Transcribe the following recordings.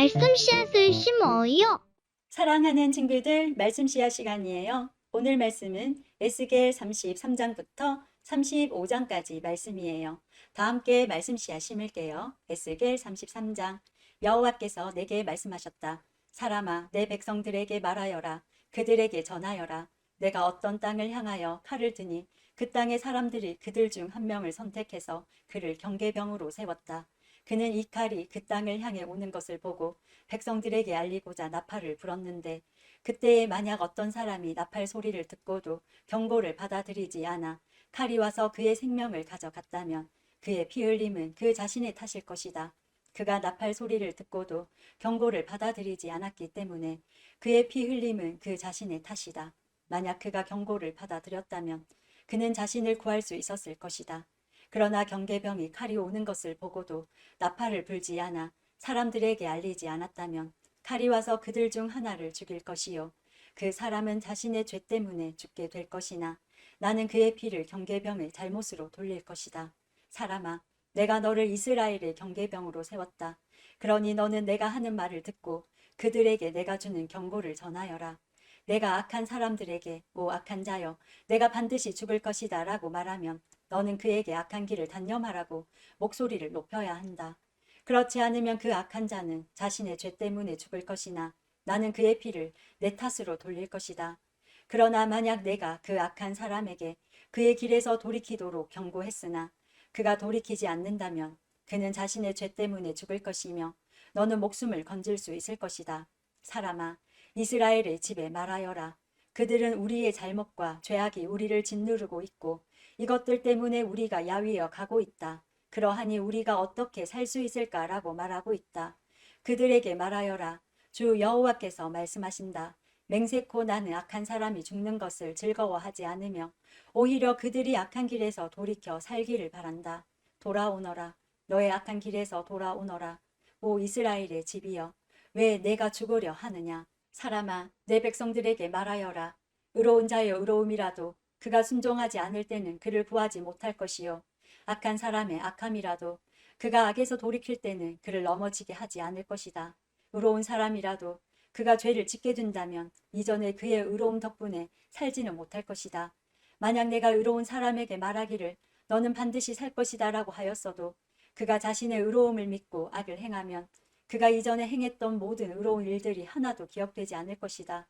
말씀 씨앗을 심어요. 사랑하는 친구들, 말씀 씨앗 시간이에요. 오늘 말씀은 에스겔 33장부터 35장까지 말씀이에요. 다 함께 말씀 씨앗 심을게요. 에스겔 33장. 여호와께서 내게 말씀하셨다. 사람아, 내 백성들에게 말하여라. 그들에게 전하여라. 내가 어떤 땅을 향하여 칼을 드니 그 땅의 사람들이 그들 중 한 명을 선택해서 그를 경계병으로 세웠다. 그는 이 칼이 그 땅을 향해 오는 것을 보고 백성들에게 알리고자 나팔을 불었는데, 그때에 만약 어떤 사람이 나팔 소리를 듣고도 경고를 받아들이지 않아 칼이 와서 그의 생명을 가져갔다면 그의 피 흘림은 그 자신의 탓일 것이다. 그가 나팔 소리를 듣고도 경고를 받아들이지 않았기 때문에 그의 피 흘림은 그 자신의 탓이다. 만약 그가 경고를 받아들였다면 그는 자신을 구할 수 있었을 것이다. 그러나 경계병이 칼이 오는 것을 보고도 나팔을 불지 않아 사람들에게 알리지 않았다면 칼이 와서 그들 중 하나를 죽일 것이요, 그 사람은 자신의 죄 때문에 죽게 될 것이나 나는 그의 피를 경계병의 잘못으로 돌릴 것이다. 사람아, 내가 너를 이스라엘의 경계병으로 세웠다. 그러니 너는 내가 하는 말을 듣고 그들에게 내가 주는 경고를 전하여라. 내가 악한 사람들에게 오 악한 자여, 내가 반드시 죽을 것이다 라고 말하면 너는 그에게 악한 길을 단념하라고 목소리를 높여야 한다. 그렇지 않으면 그 악한 자는 자신의 죄 때문에 죽을 것이나 나는 그의 피를 내 탓으로 돌릴 것이다. 그러나 만약 내가 그 악한 사람에게 그의 길에서 돌이키도록 경고했으나 그가 돌이키지 않는다면 그는 자신의 죄 때문에 죽을 것이며 너는 목숨을 건질 수 있을 것이다. 사람아, 이스라엘의 집에 말하여라. 그들은 우리의 잘못과 죄악이 우리를 짓누르고 있고 이것들 때문에 우리가 야위어 가고 있다. 그러하니 우리가 어떻게 살 수 있을까라고 말하고 있다. 그들에게 말하여라. 주 여호와께서 말씀하신다. 맹세코 나는 악한 사람이 죽는 것을 즐거워하지 않으며 오히려 그들이 악한 길에서 돌이켜 살기를 바란다. 돌아오너라. 너의 악한 길에서 돌아오너라. 오 이스라엘의 집이여, 왜 내가 죽으려 하느냐. 사람아, 내 백성들에게 말하여라. 의로운 자여 의로움이라도 그가 순종하지 않을 때는 그를 구하지 못할 것이요, 악한 사람의 악함이라도 그가 악에서 돌이킬 때는 그를 넘어지게 하지 않을 것이다. 의로운 사람이라도 그가 죄를 짓게 된다면 이전에 그의 의로움 덕분에 살지는 못할 것이다. 만약 내가 의로운 사람에게 말하기를 너는 반드시 살 것이다 라고 하였어도 그가 자신의 의로움을 믿고 악을 행하면 그가 이전에 행했던 모든 의로운 일들이 하나도 기억되지 않을 것이다.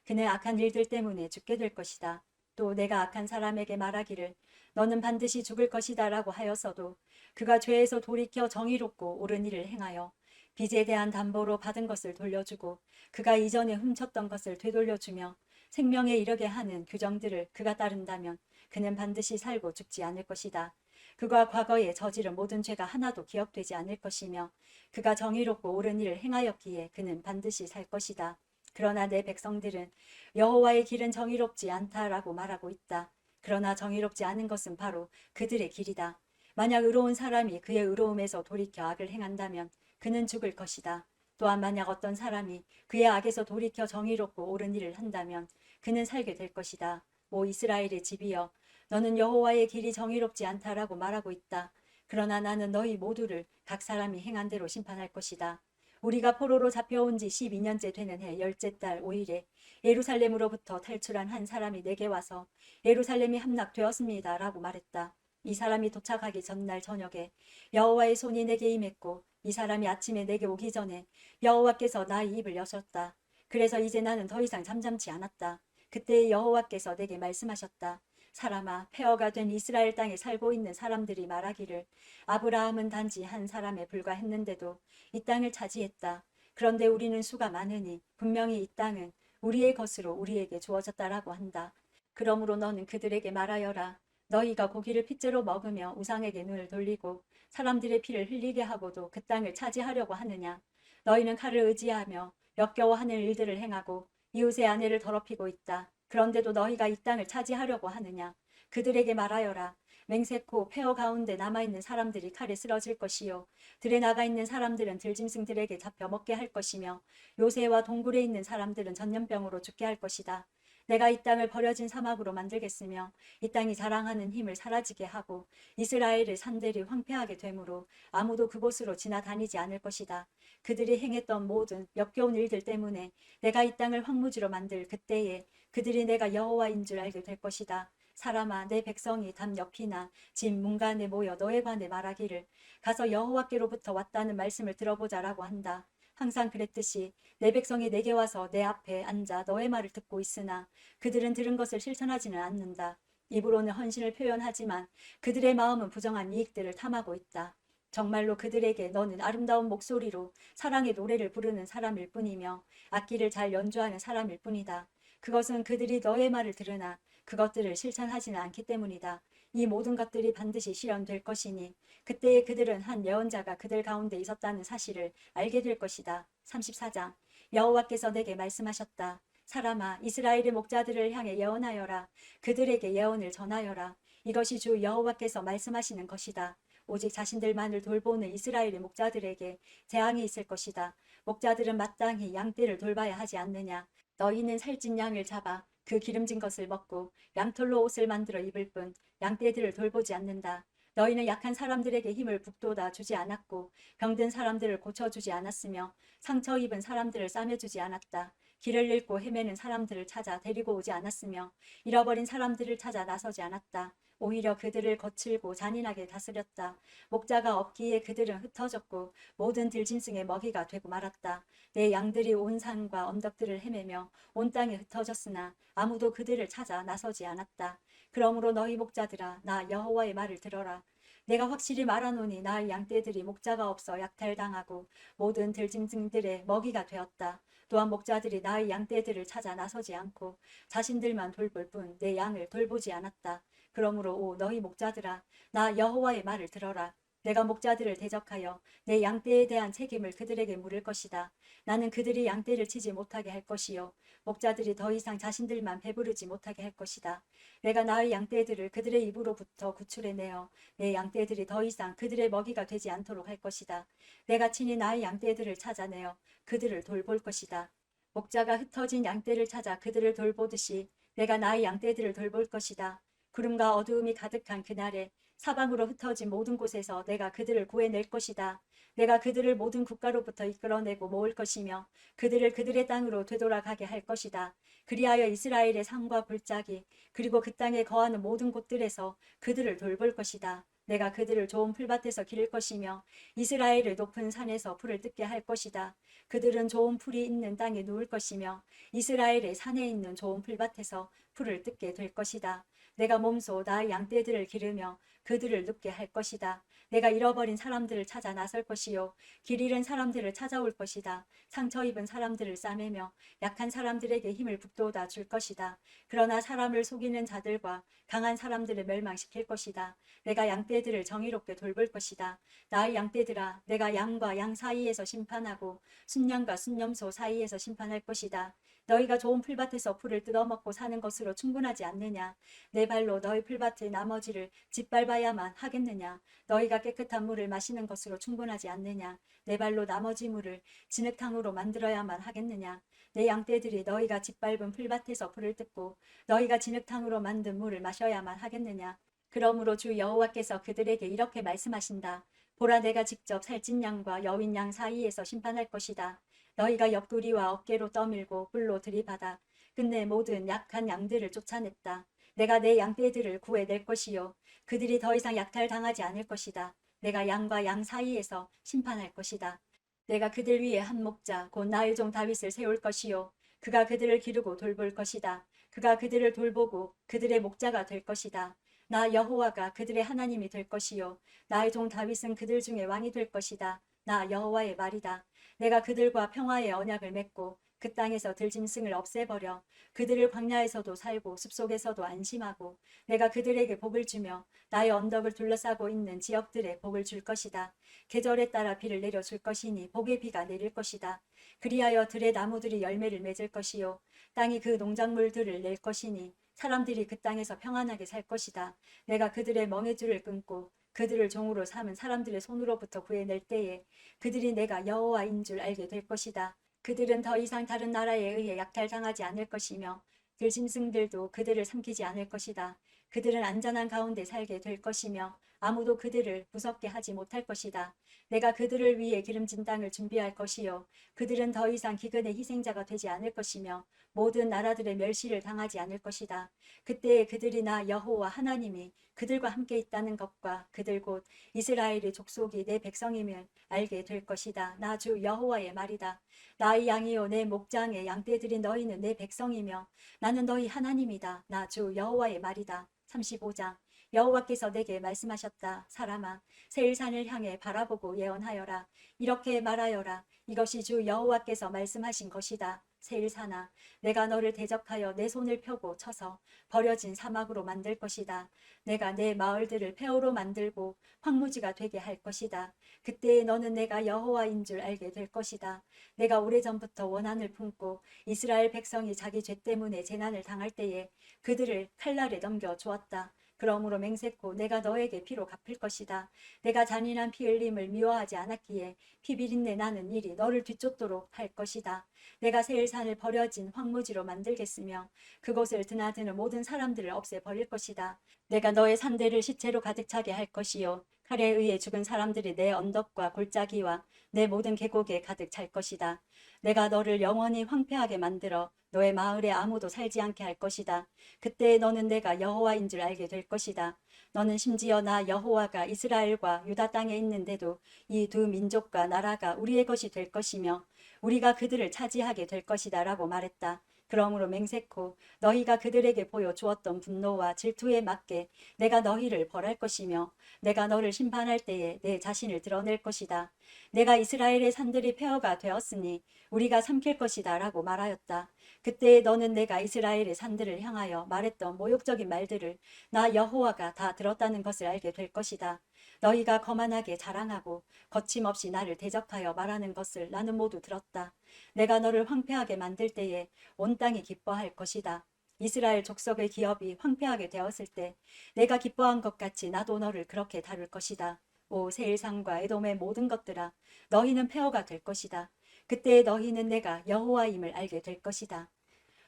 그는 악한 일들 때문에 죽게 될 것이다. 또 내가 악한 사람에게 말하기를 너는 반드시 죽을 것이다 라고 하였어도 그가 죄에서 돌이켜 정의롭고 옳은 일을 행하여 빚에 대한 담보로 받은 것을 돌려주고 그가 이전에 훔쳤던 것을 되돌려주며 생명에 이르게 하는 규정들을 그가 따른다면 그는 반드시 살고 죽지 않을 것이다. 그가 과거에 저지른 모든 죄가 하나도 기억되지 않을 것이며 그가 정의롭고 옳은 일을 행하였기에 그는 반드시 살 것이다. 그러나 내 백성들은 여호와의 길은 정의롭지 않다라고 말하고 있다. 그러나 정의롭지 않은 것은 바로 그들의 길이다. 만약 의로운 사람이 그의 의로움에서 돌이켜 악을 행한다면 그는 죽을 것이다. 또한 만약 어떤 사람이 그의 악에서 돌이켜 정의롭고 옳은 일을 한다면 그는 살게 될 것이다. 오 이스라엘의 집이여, 너는 여호와의 길이 정의롭지 않다라고 말하고 있다. 그러나 나는 너희 모두를 각 사람이 행한 대로 심판할 것이다. 우리가 포로로 잡혀온 지 12년째 되는 해 열째 달 5일에 예루살렘으로부터 탈출한 한 사람이 내게 와서 예루살렘이 함락되었습니다 라고 말했다. 이 사람이 도착하기 전날 저녁에 여호와의 손이 내게 임했고 이 사람이 아침에 내게 오기 전에 여호와께서 나의 입을 여셨다. 그래서 이제 나는 더 이상 잠잠치 않았다. 그때 여호와께서 내게 말씀하셨다. 사람아, 폐허가 된 이스라엘 땅에 살고 있는 사람들이 말하기를 아브라함은 단지 한 사람에 불과했는데도 이 땅을 차지했다. 그런데 우리는 수가 많으니 분명히 이 땅은 우리의 것으로 우리에게 주어졌다라고 한다. 그러므로 너는 그들에게 말하여라. 너희가 고기를 핏째로 먹으며 우상에게 눈을 돌리고 사람들의 피를 흘리게 하고도 그 땅을 차지하려고 하느냐. 너희는 칼을 의지하며 역겨워하는 일들을 행하고 이웃의 아내를 더럽히고 있다. 그런데도 너희가 이 땅을 차지하려고 하느냐. 그들에게 말하여라. 맹세코 폐허 가운데 남아있는 사람들이 칼에 쓰러질 것이요, 들에 나가 있는 사람들은 들짐승들에게 잡혀 먹게 할 것이며 요새와 동굴에 있는 사람들은 전염병으로 죽게 할 것이다. 내가 이 땅을 버려진 사막으로 만들겠으며 이 땅이 자랑하는 힘을 사라지게 하고 이스라엘의 산들이 황폐하게 되므로 아무도 그곳으로 지나다니지 않을 것이다. 그들이 행했던 모든 역겨운 일들 때문에 내가 이 땅을 황무지로 만들 그때에 그들이 내가 여호와인 줄 알게 될 것이다. 사람아, 내 백성이 담 옆이나 집 문간에 모여 너에 관해 말하기를 가서 여호와께로부터 왔다는 말씀을 들어보자라고 한다. 항상 그랬듯이 내 백성이 내게 와서 내 앞에 앉아 너의 말을 듣고 있으나 그들은 들은 것을 실천하지는 않는다. 입으로는 헌신을 표현하지만 그들의 마음은 부정한 이익들을 탐하고 있다. 정말로 그들에게 너는 아름다운 목소리로 사랑의 노래를 부르는 사람일 뿐이며 악기를 잘 연주하는 사람일 뿐이다. 그것은 그들이 너의 말을 들으나 그것들을 실천하지는 않기 때문이다. 이 모든 것들이 반드시 실현될 것이니 그때에 그들은 한 예언자가 그들 가운데 있었다는 사실을 알게 될 것이다. 34장 여호와께서 내게 말씀하셨다. 사람아, 이스라엘의 목자들을 향해 예언하여라. 그들에게 예언을 전하여라. 이것이 주 여호와께서 말씀하시는 것이다. 오직 자신들만을 돌보는 이스라엘의 목자들에게 재앙이 있을 것이다. 목자들은 마땅히 양떼를 돌봐야 하지 않느냐. 너희는 살찐 양을 잡아 그 기름진 것을 먹고 양털로 옷을 만들어 입을 뿐 양떼들을 돌보지 않는다. 너희는 약한 사람들에게 힘을 북돋아 주지 않았고 병든 사람들을 고쳐주지 않았으며 상처 입은 사람들을 싸매주지 않았다. 길을 잃고 헤매는 사람들을 찾아 데리고 오지 않았으며 잃어버린 사람들을 찾아 나서지 않았다. 오히려 그들을 거칠고 잔인하게 다스렸다. 목자가 없기에 그들은 흩어졌고 모든 들짐승의 먹이가 되고 말았다. 내 양들이 온 산과 언덕들을 헤매며 온 땅에 흩어졌으나 아무도 그들을 찾아 나서지 않았다. 그러므로 너희 목자들아, 나 여호와의 말을 들어라. 내가 확실히 말하노니 나의 양떼들이 목자가 없어 약탈당하고 모든 들짐승들의 먹이가 되었다. 또한 목자들이 나의 양떼들을 찾아 나서지 않고 자신들만 돌볼 뿐 내 양을 돌보지 않았다. 그러므로 오 너희 목자들아, 나 여호와의 말을 들어라. 내가 목자들을 대적하여 내 양떼에 대한 책임을 그들에게 물을 것이다. 나는 그들이 양떼를 치지 못하게 할 것이요 목자들이 더 이상 자신들만 배부르지 못하게 할 것이다. 내가 나의 양떼들을 그들의 입으로부터 구출해내어 내 양떼들이 더 이상 그들의 먹이가 되지 않도록 할 것이다. 내가 친히 나의 양떼들을 찾아내어 그들을 돌볼 것이다. 목자가 흩어진 양떼를 찾아 그들을 돌보듯이 내가 나의 양떼들을 돌볼 것이다. 구름과 어두움이 가득한 그날에 사방으로 흩어진 모든 곳에서 내가 그들을 구해낼 것이다. 내가 그들을 모든 국가로부터 이끌어내고 모을 것이며 그들을 그들의 땅으로 되돌아가게 할 것이다. 그리하여 이스라엘의 산과 골짜기 그리고 그 땅에 거하는 모든 곳들에서 그들을 돌볼 것이다. 내가 그들을 좋은 풀밭에서 기를 것이며 이스라엘을 높은 산에서 풀을 뜯게 할 것이다. 그들은 좋은 풀이 있는 땅에 누울 것이며 이스라엘의 산에 있는 좋은 풀밭에서 풀을 뜯게 될 것이다. 내가 몸소 나의 양떼들을 기르며 그들을 눕게 할 것이다. 내가 잃어버린 사람들을 찾아 나설 것이요 길 잃은 사람들을 찾아올 것이다. 상처 입은 사람들을 싸매며 약한 사람들에게 힘을 북돋아 줄 것이다. 그러나 사람을 속이는 자들과 강한 사람들을 멸망시킬 것이다. 내가 양떼들을 정의롭게 돌볼 것이다. 나의 양떼들아, 내가 양과 양 사이에서 심판하고 순양과 순염소 사이에서 심판할 것이다. 너희가 좋은 풀밭에서 풀을 뜯어먹고 사는 것으로 충분하지 않느냐? 내 발로 너희 풀밭의 나머지를 짓밟아야만 하겠느냐? 너희가 깨끗한 물을 마시는 것으로 충분하지 않느냐? 내 발로 나머지 물을 진흙탕으로 만들어야만 하겠느냐? 내 양떼들이 너희가 짓밟은 풀밭에서 풀을 뜯고 너희가 진흙탕으로 만든 물을 마셔야만 하겠느냐? 그러므로 주 여호와께서 그들에게 이렇게 말씀하신다. 보라, 내가 직접 살찐 양과 여윈 양 사이에서 심판할 것이다. 너희가 옆구리와 어깨로 떠밀고 뿔로 들이받아 끝내 모든 약한 양들을 쫓아냈다. 내가 내 양떼들을 구해낼 것이요 그들이 더 이상 약탈당하지 않을 것이다. 내가 양과 양 사이에서 심판할 것이다. 내가 그들 위에 한 목자 곧 나의 종 다윗을 세울 것이요 그가 그들을 기르고 돌볼 것이다. 그가 그들을 돌보고 그들의 목자가 될 것이다. 나 여호와가 그들의 하나님이 될 것이요 나의 종 다윗은 그들 중에 왕이 될 것이다. 나 여호와의 말이다. 내가 그들과 평화의 언약을 맺고 그 땅에서 들짐승을 없애버려 그들을 광야에서도 살고 숲속에서도 안심하고 내가 그들에게 복을 주며 나의 언덕을 둘러싸고 있는 지역들에 복을 줄 것이다. 계절에 따라 비를 내려줄 것이니 복의 비가 내릴 것이다. 그리하여 들의 나무들이 열매를 맺을 것이요 땅이 그 농작물들을 낼 것이니 사람들이 그 땅에서 평안하게 살 것이다. 내가 그들의 멍에줄을 끊고 그들을 종으로 삼은 사람들의 손으로부터 구해낼 때에 그들이 내가 여호와인 줄 알게 될 것이다. 그들은 더 이상 다른 나라에 의해 약탈당하지 않을 것이며 들짐승들도 그들을 삼키지 않을 것이다. 그들은 안전한 가운데 살게 될 것이며 아무도 그들을 무섭게 하지 못할 것이다. 내가 그들을 위해 기름진 땅을 준비할 것이요 그들은 더 이상 기근의 희생자가 되지 않을 것이며 모든 나라들의 멸시를 당하지 않을 것이다. 그때에 그들이 나 여호와 하나님이 그들과 함께 있다는 것과 그들 곧 이스라엘의 족속이 내 백성임을 알게 될 것이다. 나 주 여호와의 말이다. 나의 양이요 내 목장의 양떼들이 너희는 내 백성이며 나는 너희 하나님이다. 나 주 여호와의 말이다. 35장 여호와께서 내게 말씀하셨다. 사람아 세일산을 향해 바라보고 예언하여라. 이렇게 말하여라. 이것이 주 여호와께서 말씀하신 것이다. 세일산아 내가 너를 대적하여 내 손을 펴고 쳐서 버려진 사막으로 만들 것이다. 내가 내 마을들을 폐허로 만들고 황무지가 되게 할 것이다. 그때에 너는 내가 여호와인 줄 알게 될 것이다. 내가 오래전부터 원한을 품고 이스라엘 백성이 자기 죄 때문에 재난을 당할 때에 그들을 칼날에 넘겨 주었다. 그러므로 맹세코 내가 너에게 피로 갚을 것이다. 내가 잔인한 피 흘림을 미워하지 않았기에 피 비린내 나는 일이 너를 뒤쫓도록 할 것이다. 내가 세일산을 버려진 황무지로 만들겠으며 그곳을 드나드는 모든 사람들을 없애버릴 것이다. 내가 너의 산대를 시체로 가득 차게 할 것이요 칼에 의해 죽은 사람들이 내 언덕과 골짜기와 내 모든 계곡에 가득 찰 것이다. 내가 너를 영원히 황폐하게 만들어 너의 마을에 아무도 살지 않게 할 것이다. 그때 너는 내가 여호와인 줄 알게 될 것이다. 너는 심지어 나 여호와가 이스라엘과 유다 땅에 있는데도 이 두 민족과 나라가 우리의 것이 될 것이며 우리가 그들을 차지하게 될 것이다 라고 말했다. 그러므로 맹세코 너희가 그들에게 보여주었던 분노와 질투에 맞게 내가 너희를 벌할 것이며 내가 너를 심판할 때에 내 자신을 드러낼 것이다. 내가 이스라엘의 산들이 폐허가 되었으니 우리가 삼킬 것이다 라고 말하였다. 그때 너는 내가 이스라엘의 산들을 향하여 말했던 모욕적인 말들을 나 여호와가 다 들었다는 것을 알게 될 것이다. 너희가 거만하게 자랑하고 거침없이 나를 대적하여 말하는 것을 나는 모두 들었다. 내가 너를 황폐하게 만들 때에 온 땅이 기뻐할 것이다. 이스라엘 족속의 기업이 황폐하게 되었을 때 내가 기뻐한 것 같이 나도 너를 그렇게 다룰 것이다. 오 세일산과 에돔의 모든 것들아 너희는 폐허가 될 것이다. 그때 너희는 내가 여호와임을 알게 될 것이다.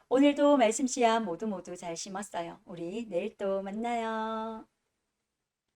오늘도 말씀 씨앗 모두 잘 심었어요. 우리 내일 또 만나요.